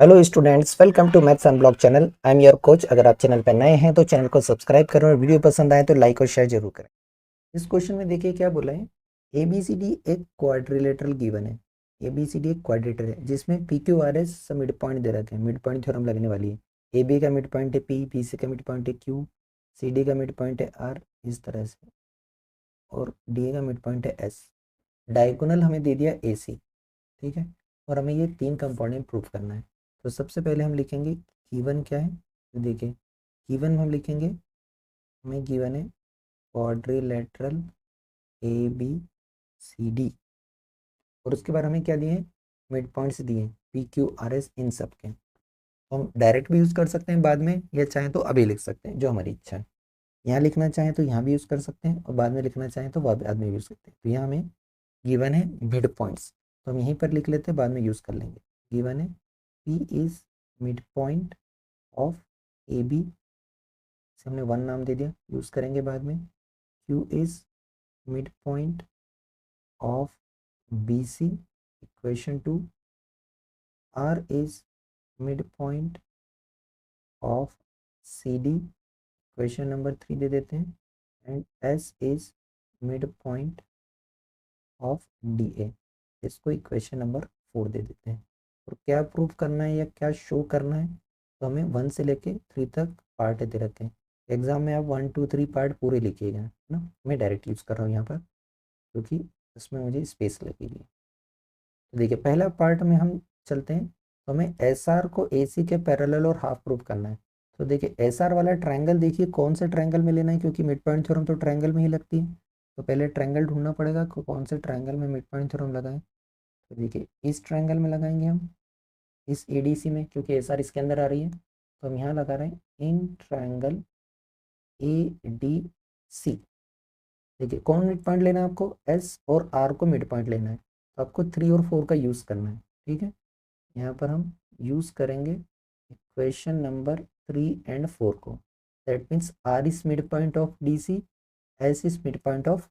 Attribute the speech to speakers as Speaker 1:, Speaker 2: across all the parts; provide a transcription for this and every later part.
Speaker 1: Hello students, welcome to maths unblock channel. I am your coach. अगर आप channel पर नए हैं तो चैनल को सब्सक्राइब करें और वीडियो पसंद आए तो लाइक और शेयर जरूर करें। इस क्वेश्चन में देखिए क्या बोला है। ए बी सी डी एक क्वाड्रिलेटरल गिवन है। ए बी सी डी एक क्वाड्रिलेटर है जिसमें पी क्यू आर एस सब मिड पॉइंट दे रखे हैं। मिड पॉइंट थ्योरम लगने वाली है। ए बी का मिड पॉइंट है पी, बी सी का मिड पॉइंट है क्यू, सी डी का मिड पॉइंट है आर, इस तरह से, और डी ए का मिड पॉइंट है एस। डायगोनल हमें दे दिया ए सी, ठीक है। और हमें ये तीन कंपोनेंट प्रूफ करना है। तो सबसे पहले हम लिखेंगे गिवन क्या है। तो देखिए गिवन में हम लिखेंगे, हमें गिवन है quadrilateral A B C D, और उसके बाद हमें क्या दिए हैं, मिड पॉइंट्स दिए हैं पी क्यू आर एस इन सब के। तो हम डायरेक्ट भी यूज़ कर सकते हैं बाद में, या चाहें तो अभी लिख सकते हैं, जो हमारी इच्छा है। यहाँ लिखना चाहें तो यहाँ भी यूज़ कर सकते हैं, और बाद में लिखना चाहें तो बाद में यूज़ सकते हैं। तो यहाँ हमें गिवन है मिड पॉइंट्स, तो हम यहीं पर लिख लेते हैं, बाद में यूज़ कर लेंगे। गिवन है P is mid point of A B, से हमने वन नाम दे दिया, यूज़ करेंगे बाद में। Q is mid point of B C, equation 2। R is mid point of C D, equation number 3 दे देते हैं। And S is mid point of D A, इसको इक्वेशन नंबर 4 दे देते हैं। और क्या प्रूफ करना है या क्या शो करना है, तो हमें 1 से लेके 3 तक पार्ट दे रखे हैं। एग्जाम में आप 1 2 3 पार्ट पूरे लिखिएगा, है ना। मैं डायरेक्ट यूज़ कर रहा हूँ यहाँ पर, क्योंकि उसमें मुझे स्पेस लगेगी। तो देखिए पहला पार्ट में हम चलते हैं। तो हमें एस आर को ए सी के पैरेलल और हाफ प्रूफ करना है। तो देखिए एस आर वाला ट्रायंगल, देखिए कौन से ट्रायंगल में लेना है, क्योंकि मिड पॉइंट थ्योरम तो ट्रायंगल में ही लगती है। तो पहले ट्रायंगल ढूंढना पड़ेगा कौन से ट्रायंगल में मिड पॉइंट थ्योरम लगाएं। तो देखिए इस ट्रायंगल में लगाएंगे हम, इस ए डी सी में, क्योंकि एस आर इसके अंदर आ रही है। तो हम यहाँ लगा रहे हैं इन ट्रायंगल ए डी सी। देखिए कौन मिड पॉइंट लेना है आपको, एस और आर को मिड पॉइंट लेना है। तो आपको 3 और 4 का यूज़ करना है, ठीक है। यहाँ पर हम यूज़ करेंगे इक्वेशन नंबर 3 और 4 को। That means R is mid point of D C, S is mid point of,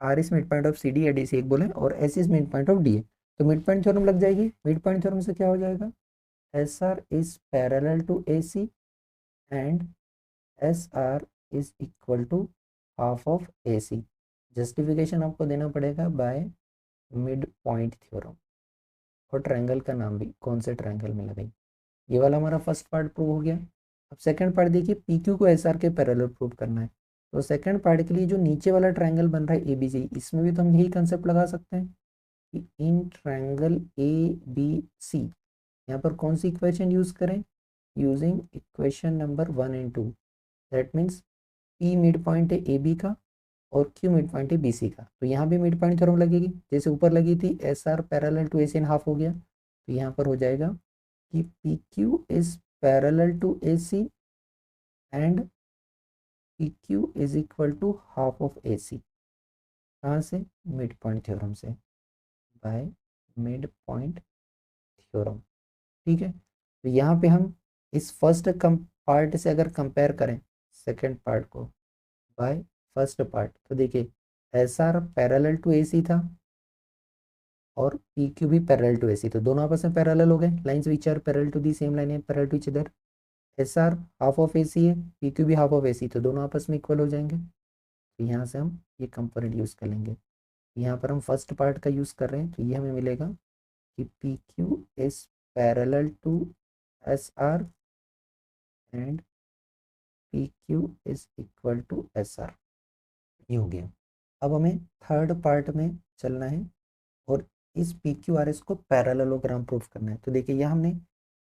Speaker 1: R is mid point of C D या डी सी एक बोले, और S is mid point of D A. तो mid point theorem लग जाएगी। Mid point theorem से क्या हो जाएगा, S R is parallel to A C and S R is equal to half of A C. Justification आपको देना पड़ेगा बाय मिड पॉइंट थ्योरम, और ट्रायंगल का नाम भी कौन से ट्रायंगल में लगाई। ये वाला हमारा फर्स्ट पार्ट प्रूव हो गया। अब सेकंड पार्ट देखिए, पी क्यू को एस आर के पैरेलल प्रूव करना है। तो सेकंड पार्ट के लिए जो नीचे वाला ट्रायंगल बन रहा है ए बी सी, इसमें भी तो हम यही कंसेप्ट लगा सकते हैं कि इन ट्रायंगल ए बी सी, यहाँ पर कौन सी इक्वेशन यूज करें, using equation number 1 and 2। That means P mid point है ए बी का, और क्यू मिड पॉइंट है बी सी का। तो यहाँ भी मिड पॉइंट थ्योरम लगेगी, जैसे ऊपर लगी थी S R parallel to A C and half हो गया। तो यहाँ पर हो जाएगा कि P Q is parallel to A C and P Q is equal to half of A C. कहाँ से, मिड पॉइंट थ्योरम से, बाय मिड पॉइंट थ्योरम, ठीक है। तो यहाँ पे हम इस फर्स्ट पार्ट से अगर कंपेयर करें सेकेंड पार्ट को बाय फर्स्ट पार्ट, तो देखिए S R parallel to A C था, और पी क्यू भी पैरेलल टू ए सी, तो दोनों आपस में पैरेलल हो गए। Lines which are parallel to the same line है parallel to each other. S R half of A C है, पी क्यू भी हाफ ऑफ ए सी, तो दोनों आपस में इक्वल हो जाएंगे। तो यहाँ से हम ये कंपोनेंट यूज़ कर लेंगे। यहाँ पर हम फर्स्ट पार्ट का यूज़ कर रहे हैं, तो ये हमें मिलेगा कि P Q is parallel to S R and P Q is equal to S R. ये हो गया। अब हमें थर्ड पार्ट में चलना है, और इस पी क्यू आर एस को पैरेललोग्राम प्रूफ करना है। तो देखिए यहाँ हमने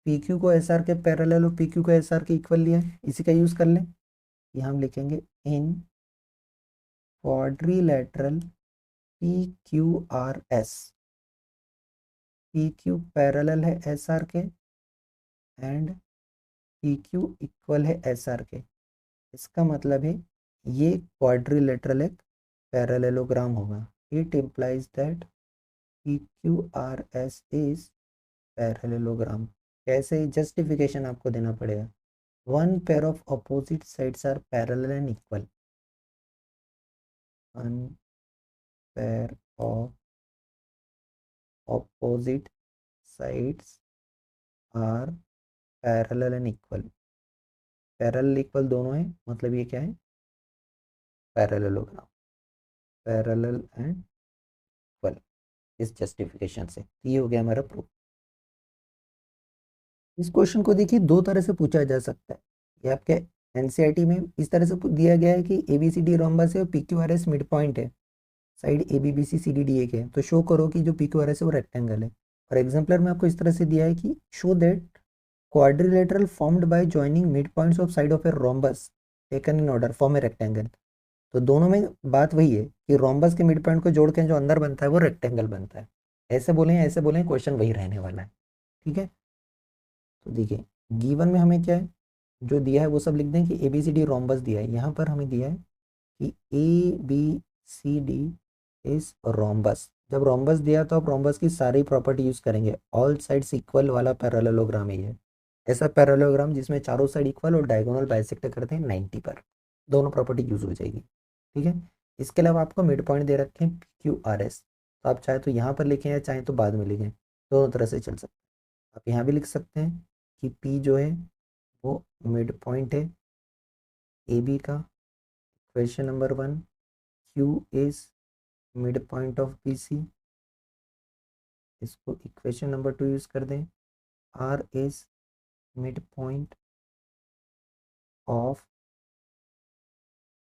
Speaker 1: पी क्यू को एस आर के पैरेलल और पी क्यू को एस आर के इक्वल लिया है, इसी का यूज़ कर लें। यहाँ हम लिखेंगे in quadrilateral P Q R S, P Q parallel है एस आर के एंड पी क्यू इक्वल है एस आर के। इसका मतलब है ये क्वाड्रिलेटरल एक पैरेललोग्राम होगा। It implies that P Q R S is parallelogram. कैसे, जस्टिफिकेशन आपको देना पड़ेगा। One pair of opposite sides are parallel and equal, one pair of opposite sides are parallel and equal. Parallel equal दोनों है, मतलब ये क्या है, पैरेललोग्राम, पैरेलल एंड इक्वल। इस जस्टिफिकेशन से ये हो गया हमारा प्रूफ। इस क्वेश्चन को देखिए दो तरह से पूछा जा सकता है। ये आपके एनसीईआरटी में इस तरह से दिया गया है कि एबीसीडी रोम्बस है और पीक्यूआरएस मिड पॉइंट है, साइड एबीबीसी सीडीडी एक है, तो शो करो कि जो पीक्यूआरएस है वो रेक्टेंगल है। और एग्जाम्पलर में आपको इस तरह से दिया है कि show that quadrilateral formed by joining mid points of side of a rhombus taken in order form a rectangle. तो दोनों में बात वही है कि रोम्बस के मिड पॉइंट को जोड़ के जो अंदर बनता है वो रेक्टेंगल बनता है। ऐसे बोले क्वेश्चन वही रहने वाला है। ठीक है, तो देखिए गिवन में हमें क्या है, जो दिया है वो सब लिख दें कि A B C D rhombus दिया है। यहाँ पर हमें दिया है कि A B C D is rhombus. जब रोम्बस दिया तो आप रोम्बस की सारी प्रॉपर्टी यूज करेंगे। ऑल साइड्स इक्वल वाला पैरेललोग्राम है ये, ऐसा पैरेललोग्राम जिसमें चारों साइड इक्वल और डायगोनल बाइसेक्ट करते हैं 90 पर, दोनों प्रॉपर्टी यूज हो जाएगी। ठीक है, इसके अलावा आपको मिड पॉइंट दे रखे हैं क्यू आर एस, तो आप चाहे तो यहाँ पर लिखें या चाहे तो बाद में लिखें, दोनों तरह से चल सकते हैं। आप यहाँ भी लिख सकते हैं कि पी जो है वो मिड पॉइंट है ए बी का, question number 1, Q is mid point of B C, इसको इक्वेशन नंबर 2 यूज कर दें, R is mid point of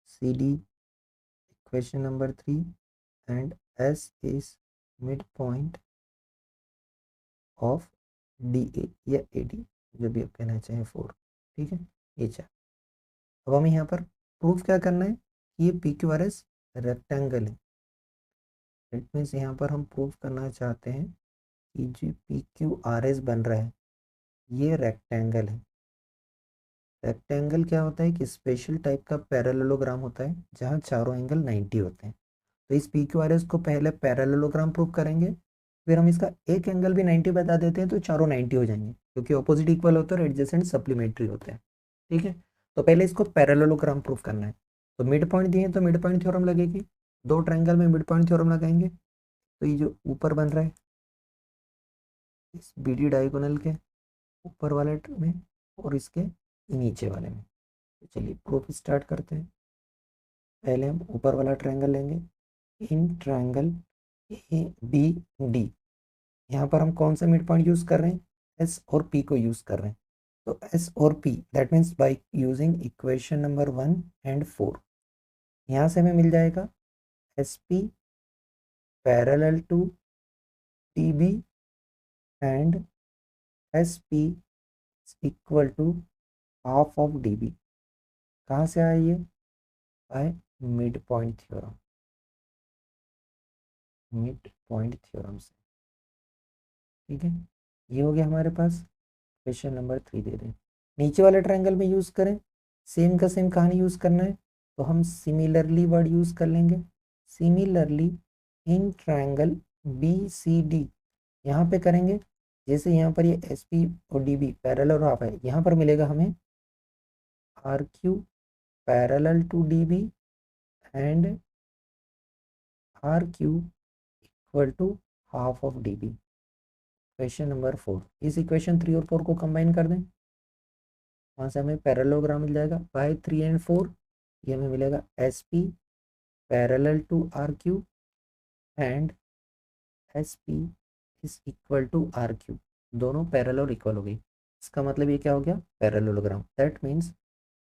Speaker 1: C D, equation number 3, and S is mid point of D A या A D, जो भी आप कहना चाहें 4। ठीक है, ये 4। अब हमें यहाँ पर प्रूफ क्या करना है कि ये P Q R S rectangle है। इट मीन्स यहाँ पर हम प्रूफ करना चाहते हैं कि जो पी क्यू आर एस बन रहा है ये रेक्टेंगल है। रेक्टेंगल क्या होता है कि स्पेशल टाइप का पैरेललोग्राम होता है जहाँ चारों एंगल 90 होते हैं। तो इस पी क्यू आर एस को पहले पैरेललोग्राम प्रूफ करेंगे, फिर हम इसका एक एंगल भी 90 बता देते हैं तो चारों 90 हो जाएंगे, क्योंकि ऑपोजिट इक्वल होते हैं और एडजेसेंट सप्लीमेंट्री होते हैं। ठीक है, तो पहले इसको पैरेललोग्राम प्रूफ करना है। तो मिड पॉइंट दिए तो मिड पॉइंट थ्योरम लगेगी, दो ट्रायंगल में मिड पॉइंट थ्योरम लगाएंगे। तो ये जो ऊपर बन रहा है इस बी डी डायगोनल के ऊपर वाले में और इसके नीचे वाले में, तो चलिए प्रूफ स्टार्ट करते हैं। पहले हम ऊपर वाला ट्रायंगल लेंगे, in triangle A B D, यहाँ पर हम कौन सा मिड पॉइंट यूज कर रहे हैं, एस और पी को यूज कर रहे हैं। तो एस और P that means by using equation number 1 and 4, यहाँ से हमें मिल जाएगा S P parallel to T B and S P equal to half of D B. कहाँ से आया ये, by mid point theorem, mid point theorem से। ठीक है, ये हो गया हमारे पास। क्वेश्चन नंबर 3 दे दें, नीचे वाले ट्रायंगल में यूज करें, सेम का सेम कहानी यूज करना है, तो हम सिमिलरली वर्ड यूज कर लेंगे। Similarly in triangle B C D, यहाँ पे करेंगे जैसे यहाँ पर ये एस पी और डी बी पैरेलल और हाफ है, यहाँ पर मिलेगा हमें R Q parallel to D B and R Q equal to half of D B. Question number 4, इस इक्वेशन 3 और 4 को कंबाइन कर दें, वहाँ से हमें पैरेललोग्राम मिल जाएगा बाय 3 एंड 4। ये हमें मिलेगा S P parallel to R Q and S P is equal to R Q, दोनों पैरेलल और इक्वल हो गई। इसका मतलब ये क्या हो गया, parallelogram. That means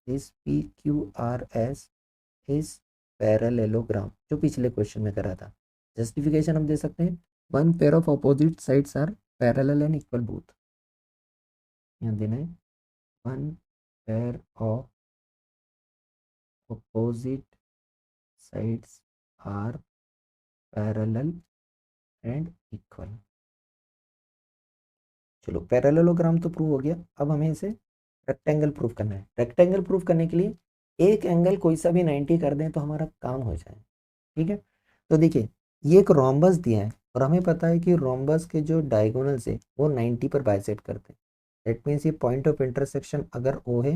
Speaker 1: this P Q R S is parallelogram, जो पिछले क्वेश्चन में करा था। जस्टिफिकेशन हम दे सकते हैं, one pair of opposite sides are parallel and equal both. यहाँ देना है one pair of opposite sides are parallel and equal। चलो पैरेललोग्राम तो प्रूव हो गया, अब हमें इसे रेक्टेंगल प्रूफ करना है। रेक्टेंगल प्रूफ करने के लिए एक एंगल कोई सा भी 90 कर दें तो हमारा काम हो जाए। ठीक है, तो देखिए ये एक रोम्बस दिया है और हमें पता है कि रोम्बस के जो डायगोनल्स है वो 90 पर बाइसेक्ट करते हैं। दैट मीन्स ये पॉइंट ऑफ इंटरसेक्शन अगर ओ है,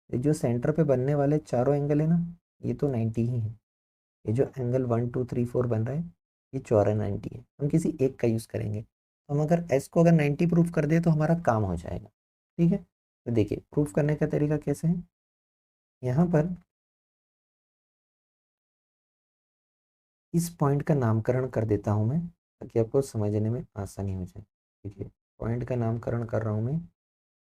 Speaker 1: ये जो सेंटर पे बनने वाले चारों एंगल है ना, ये तो 90 ही है। ये जो एंगल 1 2 3 4 बन रहा है ये चौरा 90 है, हम किसी एक का यूज़ करेंगे। हम अगर एस को अगर 90 प्रूफ कर दे तो हमारा काम हो जाएगा। ठीक है, तो देखिए प्रूफ करने का तरीका कैसे है। यहाँ पर इस पॉइंट का नामकरण कर देता हूँ मैं, ताकि आपको समझने में आसानी हो जाए। देखिए पॉइंट का नामकरण कर रहा हूँ मैं,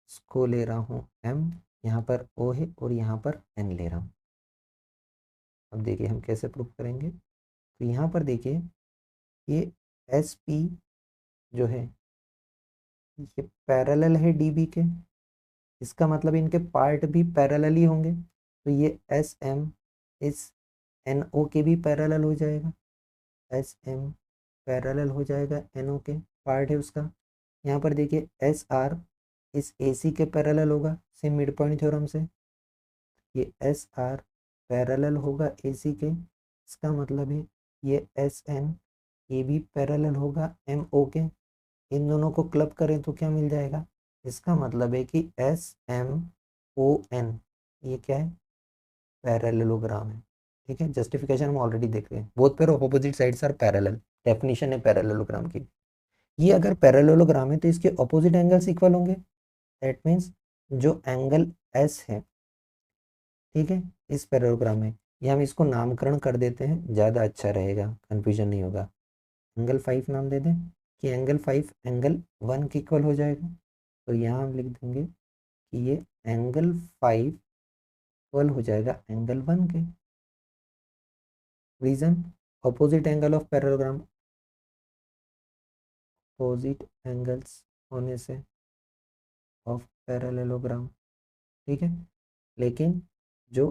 Speaker 1: इसको ले रहा हूँ एम, यहाँ पर ओ है और यहाँ पर एन ले रहा हूँ। अब देखिए हम कैसे प्रूफ करेंगे। तो यहाँ पर देखिए ये एस पी जो है ये पैरेलल है डी बी के, इसका मतलब इनके पार्ट भी पैरेलल ही होंगे। तो ये एस एम इस एन ओ के भी पैरेलल हो जाएगा, एस एम पैरेलल हो जाएगा एन ओ के, पार्ट है उसका। यहाँ पर देखिए एस आर इस ए सी के पैरेलल होगा सेम मिड पॉइंट थ्योरम से। ये एस आर पैरेलल होगा ए सी के, इसका मतलब है ये एस एन ये भी पैरेलल होगा एम ओ के। इन दोनों को क्लब करें तो क्या मिल जाएगा, इसका मतलब है कि एस एम ओ एन ये क्या है, पैरेललोग्राम है। ठीक है, जस्टिफिकेशन हम ऑलरेडी देख रहे हैं, both pair of opposite sides are parallel, definition है पैरेललोग्राम की। ये अगर पैरेललोग्राम है तो इसके ऑपोजिट एंगल्स इक्वल होंगे, दैट मीन्स जो एंगल एस है, ठीक है, इस पैरेललोग्राम में, ये हम इसको नामकरण कर देते हैं, ज़्यादा अच्छा रहेगा, कन्फ्यूजन नहीं होगा। एंगल 5 नाम दे दें कि एंगल 5 एंगल 1 के इक्वल हो जाएगा। तो यहाँ हम लिख देंगे कि ये एंगल 5 इक्वल हो जाएगा एंगल 1 के। Reason, opposite angle of parallelogram, opposite angles होने से ऑफ पैरेललोग्राम। ठीक है, लेकिन जो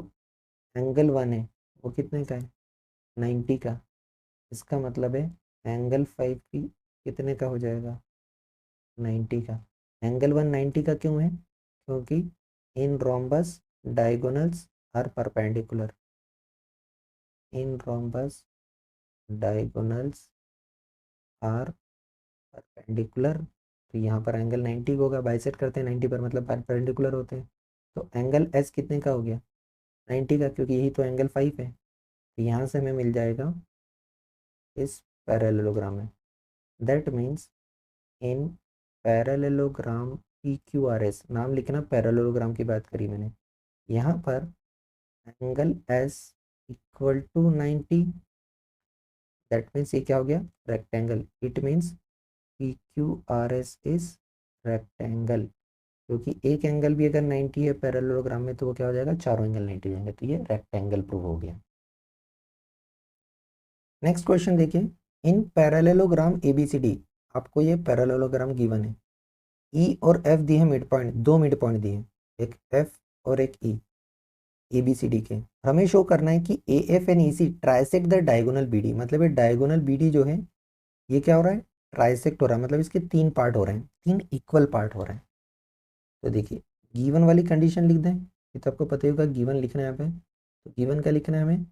Speaker 1: एंगल 1 है वो कितने का है, 90 का। इसका मतलब है एंगल 5 भी कितने का हो जाएगा, 90 का। एंगल 1 90 का क्यों है, क्योंकि in rhombus diagonals are perpendicular, in rhombus diagonals are perpendicular. तो यहाँ पर एंगल 90 होगा, बाइसेक्ट करते हैं 90 पर, मतलब परपेंडिकुलर होते हैं। तो एंगल एस कितने का हो गया, 90 का, क्योंकि यही तो एंगल 5 है। तो यहाँ से हमें मिल जाएगा इस पैरेललोग्राम में, that means in parallelogram P Q R S, नाम लिखना, पैरेललोग्राम की बात करी मैंने। यहाँ पर angle S equal to 90, that means ये क्या हो गया, rectangle. It means P Q R S is rectangle, क्योंकि एक एंगल भी अगर 90 है पैरेललोग्राम में तो वो क्या हो जाएगा, चारों एंगल 90 हो जाएंगे। तो ये रेक्टेंगल प्रूव हो गया। नेक्स्ट क्वेश्चन देखिए, इन पैरेललोग्राम एबीसीडी, आपको ये पैरेललोग्राम गिवन है, ई और एफ दिए हैं मिड पॉइंट, दो मिड पॉइंट दिए हैं, एक एफ और एक ई, ए बी सी डी के। हमें शो करना है कि A F and E C trisect the diagonal B D, मतलब ये डायगोनल बी डी जो है ये क्या हो रहा है, ट्राइसेक्ट हो रहा है, मतलब इसके तीन पार्ट हो रहे हैं, तीन इक्वल पार्ट हो रहे हैं। तो देखिए गिवन वाली कंडीशन लिख दें, ये तो आपको पता ही होगा, गिवन लिखना है यहाँ पे। तो गिवन का लिखना है हमें,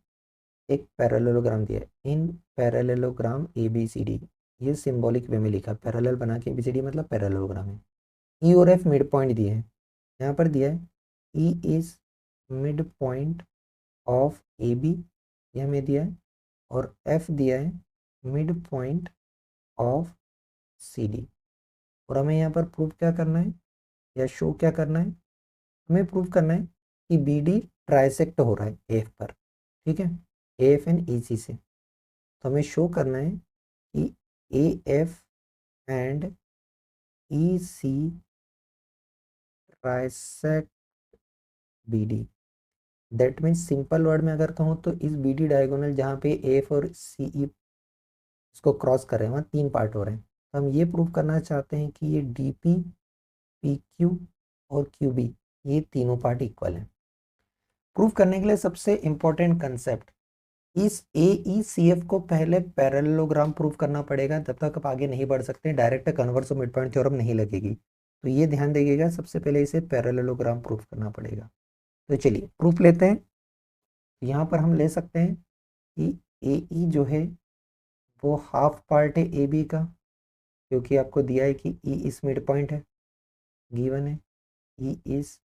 Speaker 1: एक पैरेललोग्राम दिया है, in parallelogram A B C D, ये सिंबॉलिक वे में लिखा, पैरेलल बना के ए बी सी डी मतलब पैरेललोग्राम है। ई और एफ मिड पॉइंट दिए हैं, यहाँ पर दिया है E is mid point of A B, ये हमें दिया है, और एफ दिया है mid point of C D. और हमें यहाँ पर प्रूव क्या करना है या शो क्या करना है, हमें प्रूव करना है कि बी डी ट्राइसेक्ट हो रहा है एफ पर। ठीक है, ए एफ एंड ई सी से। तो हमें शो करना है कि A F and E C trisect B D, that means simple word में अगर कहूँ तो इस बी डी डायगोनल जहाँ पे एफ और सी ई इसको क्रॉस कर रहे हैं वहाँ तीन पार्ट हो रहे हैं। तो हम ये प्रूव करना चाहते हैं कि ये डी पी, पी क्यू और क्यू बी, ये तीनों पार्ट इक्वल हैं। प्रूव करने के लिए सबसे इंपॉर्टेंट कंसेप्ट, इस ए ई सी एफ को पहले पैरेललोग्राम प्रूव करना पड़ेगा, तब तक आप आगे नहीं बढ़ सकते, direct converse of mid point theorem नहीं लगेगी। तो ये ध्यान देखिएगा, सबसे पहले इसे पैरेललोग्राम प्रूव करना पड़ेगा। तो चलिए प्रूफ लेते हैं। यहाँ पर हम ले सकते हैं कि ए ई जो है वो हाफ पार्ट है ए बी का, क्योंकि आपको दिया है कि ई इस मिड पॉइंट है, गिवन है E is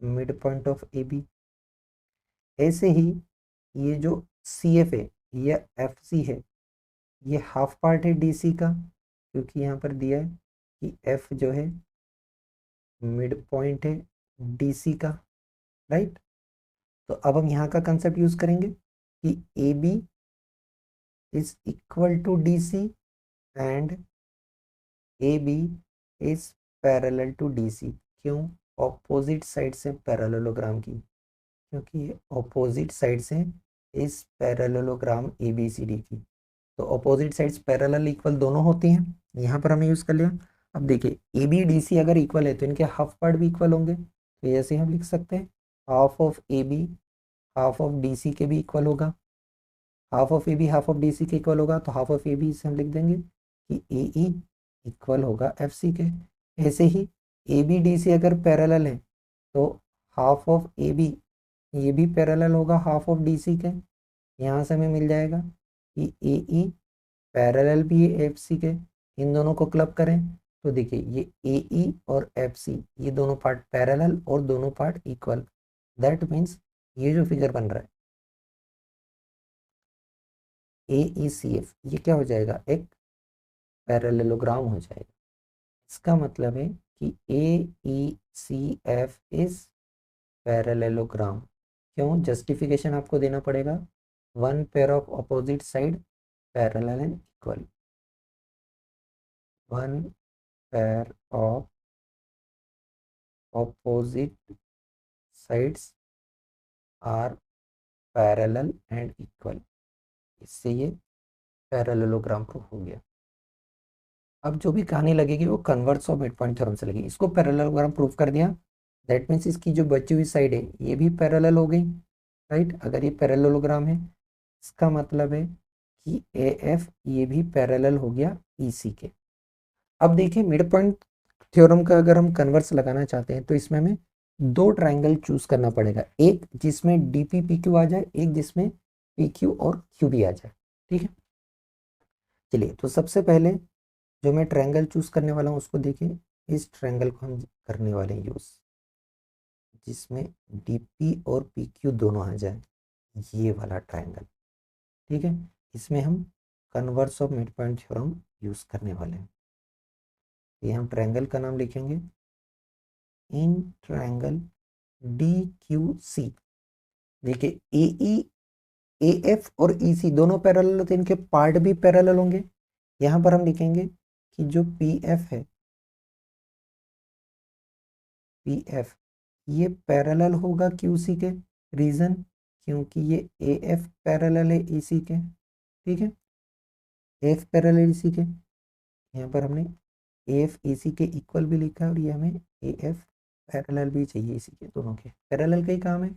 Speaker 1: mid point of A B. ऐसे ही ये जो सी एफ है या एफ सी है, ये हाफ पार्ट है डी सी का, क्योंकि यहाँ पर दिया है कि एफ जो है मिड पॉइंट है डीसी का, राइट। तो अब हम यहाँ का कंसेप्ट यूज करेंगे कि A B is equal to D C and A B is parallel to D C. क्यों? ऑपोजिट साइड से पैरेललोग्राम की, क्योंकि ये ऑपोजिट साइड से इस parallelogram A B C D की। तो ऑपोजिट साइड्स पैरेलल इक्वल दोनों होती हैं, यहाँ पर हमने यूज कर लिया। अब देखिए ए बी डी सी अगर इक्वल है तो इनके हाफ पार्ट भी इक्वल होंगे, तो ऐसे हम लिख सकते हैं half of A B half of D C के भी इक्वल होगा, half of A B half of D C के इक्वल होगा, तो हाफ ऑफ ए बी से हम लिख देंगे कि ए ई इक्वल होगा एफ सी के। ऐसे ही ए बी डी सी अगर पैरेलल है तो हाफ ऑफ ए बी ये भी पैरेलल होगा हाफ ऑफ डी सी के। यहाँ से हमें मिल जाएगा कि ए ई पैरेलल भी है एफ सी के। इन दोनों को क्लब करें तो देखिए ये ए ई और एफ सी ये दोनों पार्ट पैरेलल और दोनों पार्ट इक्वल। दैट मीन्स ये जो फिगर बन रहा है ए ई सी एफ, ये क्या हो जाएगा? एक पैरेललोग्राम हो जाएगा। इसका मतलब है कि ए ई सी एफ इज पैरेललोग्राम। क्यों? जस्टिफिकेशन आपको देना पड़ेगा, one pair of opposite side parallel and equal, one pair of opposite sides are parallel and equal। इससे ये पैरेललोग्राम प्रूफ हो गया। अब जो भी कहानी लगेगी वो converse of mid point theorem से लगेगी। इसको पैरेललोग्राम प्रूफ कर दिया, दैट मीन्स इसकी जो बची हुई साइड है ये भी पैरेलल हो गई, राइट। अगर ये पैरेललोग्राम है इसका मतलब है कि ए एफ ये भी पैरेलल हो गया ई सी के। अब देखिए मिड पॉइंट थ्योरम का अगर हम कन्वर्स लगाना चाहते हैं तो इसमें हमें दो ट्रायंगल चूज करना पड़ेगा, एक जिसमें डी पी पी क्यू आ जाए, एक जिसमें पी क्यू और क्यू बी आ जाए, ठीक है। चलिए तो सबसे पहले जो मैं ट्रायंगल चूज करने वाला हूँ उसको देखिए, इस ट्रायंगल को हम करने वाले हैं यूज जिसमें डी पी और पी क्यू दोनों आ जाए, ये वाला ट्रायंगल, ठीक है। इसमें हम converse of mid point theorem use करने वाले हैं। ये हम ट्रायंगल का नाम लिखेंगे in triangle D Q C. देखिए ए ई ए एफ और ई सी दोनों पैरेलल होते हैं, इनके पार्ट भी पैरेलल होंगे। यहाँ पर हम लिखेंगे कि जो पी एफ है, पी एफ ये पैरेलल होगा क्यू सी के। रीजन? क्योंकि ये ए एफ पैरेलल है ई सी के, ठीक है। एफ पैरेलल ई सी के, यहाँ पर हमने ए एफ ई सी के इक्वल भी लिखा है और ये हमें ए एफ पैरेलल भी चाहिए इसी के, दोनों के पैरेलल का ही काम है।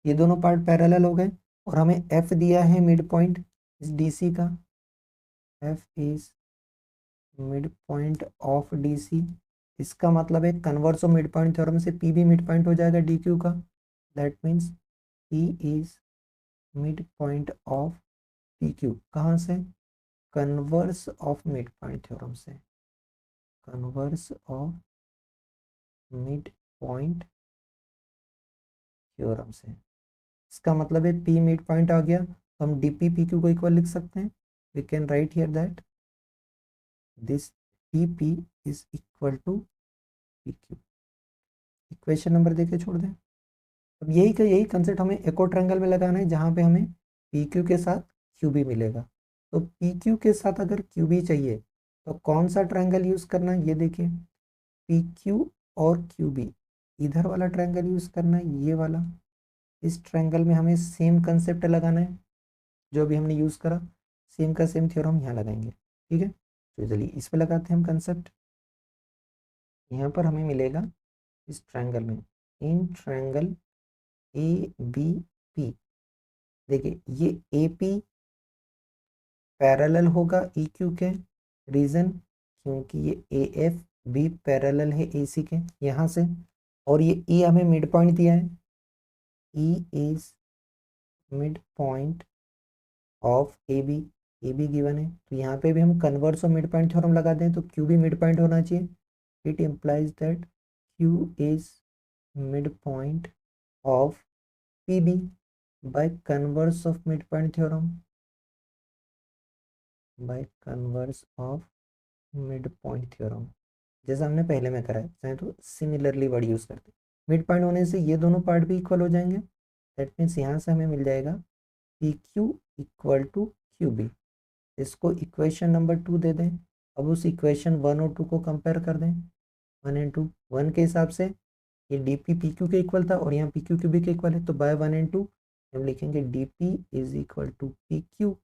Speaker 1: ये दोनों पार्ट पैरेलल हो गए और हमें एफ दिया है मिड पॉइंट इस डी सी का, F is mid point of D C. इसका मतलब है converse of mid point theorem से पी भी मिड पॉइंट हो जाएगा डी क्यू का। That means P is mid point of P Q. कहाँ से? Converse of mid point theorem से, converse of mid point theorem से। इसका मतलब है पी मिड पॉइंट आ गया तो हम डी पी पी क्यू को इक्वल लिख सकते हैं। We can write here that this D P is equal to P Q. Equation number देके छोड़ दें। अब यही कंसेप्ट हमें एक और ट्रायंगल में लगाना है जहाँ पे हमें पी क्यू के साथ क्यू बी मिलेगा। तो पी क्यू के साथ अगर क्यू बी चाहिए तो कौन सा ट्रायंगल यूज करना है, ये देखिए पी क्यू और क्यू बी, इधर वाला ट्रायंगल यूज करना है, ये वाला। इस ट्रायंगल में हमें सेम कंसेप्ट लगाना है जो भी हमने यूज करा, सेम का सेम थ्योरम यहाँ लगाएंगे, ठीक है। तो चलिए इस पे लगाते हैं हम कंसेप्ट। यहाँ पर हमें मिलेगा इस ट्रायंगल में in triangle A B P, देखिए ये ए पी पैरेलल होगा ई क्यू के। रीजन? क्योंकि ये ए एफ भी पैरेलल है ए सी के यहाँ से, और ये ई हमें मिड पॉइंट दिया है, E is mid point of A B given है। तो यहाँ पे भी हम converse of mid point theorem लगा दें तो क्यू भी मिड पॉइंट होना चाहिए। It implies that Q is mid point of P B by converse of midpoint theorem, by converse of mid point theorem, जैसा हमने पहले में करा है, चाहे तो सिमिलरली वर्ड यूज़ करते हैं। मिड पॉइंट होने से ये दोनों पार्ट भी इक्वल हो जाएंगे, दैट मीन्स यहाँ से हमें मिल जाएगा P Q equal to Q B. इसको इक्वेशन नंबर 2 दे दें। अब उस इक्वेशन 1 और 2 को कंपेयर कर दें, 1 एंड 2। 1 के हिसाब से ये डी पी पी क्यू के इक्वल था और यहाँ पी क्यू क्यू बी के इक्वल है, तो बाय 1 एंड 2 हम लिखेंगे D P is equal to P Q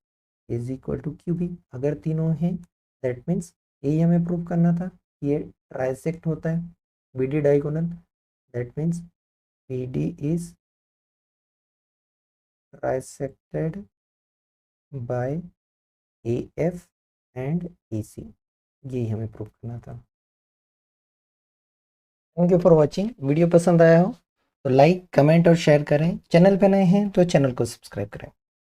Speaker 1: is equal to Q B. अगर तीनों हैं दैट मीन्स यही हमें प्रूव करना था, ये ट्राइसेक्ट होता है B D diagonal, that means B D is trisected by A F and A C, यही हमें प्रूव करना था। Thank you for watching. Video पसंद आया हो तो लाइक कमेंट और शेयर करें। चैनल पे नए हैं तो चैनल को सब्सक्राइब करें।